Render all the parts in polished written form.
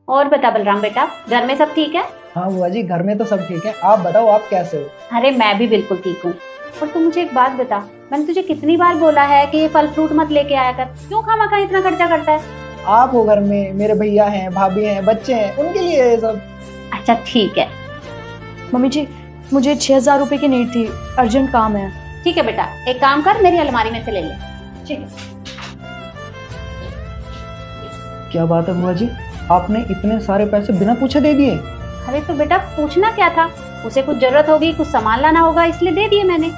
और बता बलराम बेटा, घर में सब ठीक है? हाँ बुआ जी, घर में तो सब ठीक है। आप बताओ, आप कैसे हो? अरे मैं भी बिल्कुल ठीक हूँ। और तू मुझे एक बात बता, मैंने तुझे कितनी बार बोला है कि ये फल फ्रूट मत लेके आया कर, क्यों खामखा इतना खर्चा करता है? आप हो घर में, मेरे भैया हैं, भाभी हैं, बच्चे हैं, उनके लिए ये सब। अच्छा ठीक है। मम्मी जी, मुझे 6,000 रुपए की नीड थी, अर्जेंट काम है। ठीक है बेटा, एक काम कर, मेरी अलमारी में से ले ले। ठीक है। क्या बात है बुआ जी, आपने इतने सारे पैसे बिना पूछे दे दिए? अरे तो बेटा पूछना क्या था, उसे कुछ जरूरत होगी, कुछ सामान लाना होगा, इसलिए दे दिए मैंने।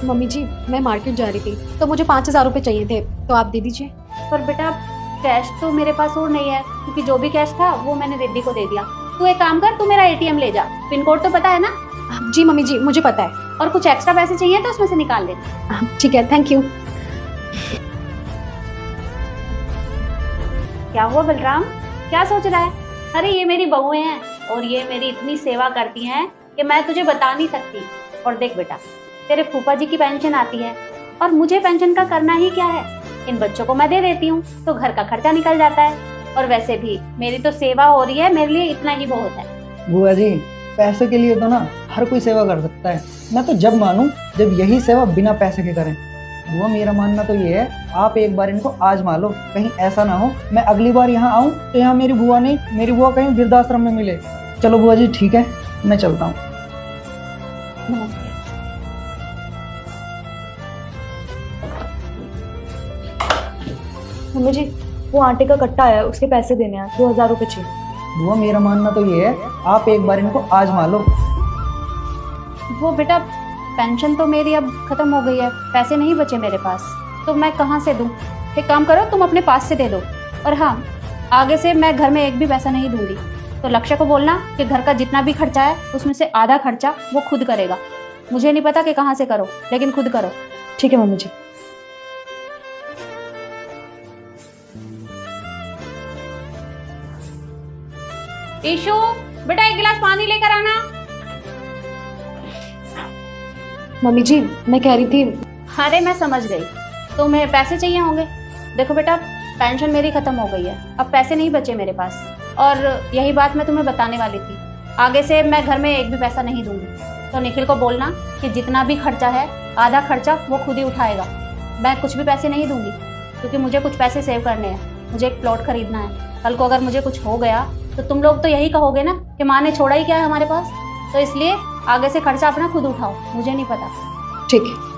मम्मी जी, मैं मार्केट जा रही थी तो मुझे 5,000 रुपए चाहिए थे, तो आप दे दीजिए। पर बेटा कैश तो मेरे पास और नहीं है, क्योंकि जो भी कैश था वो मैंने रिद्धि को दे दिया। तू एक काम कर, तू मेरा एटीएम ले जा, पिन कोड तो पता है ना? जी मम्मी जी, मुझे पता है। और कुछ एक्स्ट्रा पैसे चाहिए तो उसमें से निकाल ले। ठीक है, थैंक यू। क्या हुआ बलराम, क्या सोच रहा है? अरे ये मेरी बहुएं हैं और ये मेरी इतनी सेवा करती हैं कि मैं तुझे बता नहीं सकती। और देख बेटा, तेरे फूफा जी की पेंशन आती है और मुझे पेंशन का करना ही क्या है, इन बच्चों को मैं दे देती हूँ तो घर का खर्चा निकल जाता है। और वैसे भी मेरी तो सेवा हो रही है, मेरे लिए इतना ही बहुत है। बुआ जी, पैसे के लिए तो ना हर कोई सेवा कर सकता है। मैं तो जब मानूं जब यही सेवा बिना पैसे के करें। बुआ, मेरा मानना तो ये है, आप एक बार इनको आजमा लो, कहीं ऐसा ना हो मैं अगली बार यहाँ आऊँ तो यहाँ मेरी बुआ नहीं, मेरी बुआ कहीं वृद्धाश्रम में मिले। चलो बुआ जी ठीक है, मैं चलता हूँ। मम्मी जी, वो आटे का कट्टा है, उसके पैसे देने हैं, 2,000 रुपए चाहिए। बुआ, मेरा मानना तो ये है, आप एक बार इनको आजमा लो। वो बेटा पेंशन तो मेरी अब खत्म हो गई है, पैसे नहीं बचे मेरे पास, तो मैं कहाँ से दूँ? एक काम करो, तुम अपने पास से दे दो। और हाँ, आगे से मैं घर में एक भी पैसा नहीं दूंगी। तो लक्ष्य को बोलना कि घर का जितना भी खर्चा है उसमें से आधा खर्चा वो खुद करेगा। मुझे नहीं पता कि कहाँ से करो, लेकिन खुद करो। ठीक है मम्मी जी। ईशु बेटा, एक गिलास पानी लेकर आना। मम्मी जी, मैं कह रही थी। अरे मैं समझ गई, तुम्हें पैसे चाहिए होंगे। देखो बेटा, पेंशन मेरी खत्म हो गई है, अब पैसे नहीं बचे मेरे पास। और यही बात मैं तुम्हें बताने वाली थी, आगे से मैं घर में एक भी पैसा नहीं दूंगी। तो निखिल को बोलना कि जितना भी खर्चा है आधा खर्चा वो खुद ही उठाएगा। मैं कुछ भी पैसे नहीं दूंगी, क्योंकि मुझे कुछ पैसे सेव करने हैं, मुझे एक प्लॉट खरीदना है। कल को अगर मुझे कुछ हो गया तो तुम लोग तो यही कहोगे ना कि माँ ने छोड़ा ही क्या है हमारे पास। तो इसलिए आगे से खर्चा अपना खुद उठाओ, मुझे नहीं पता। ठीक है।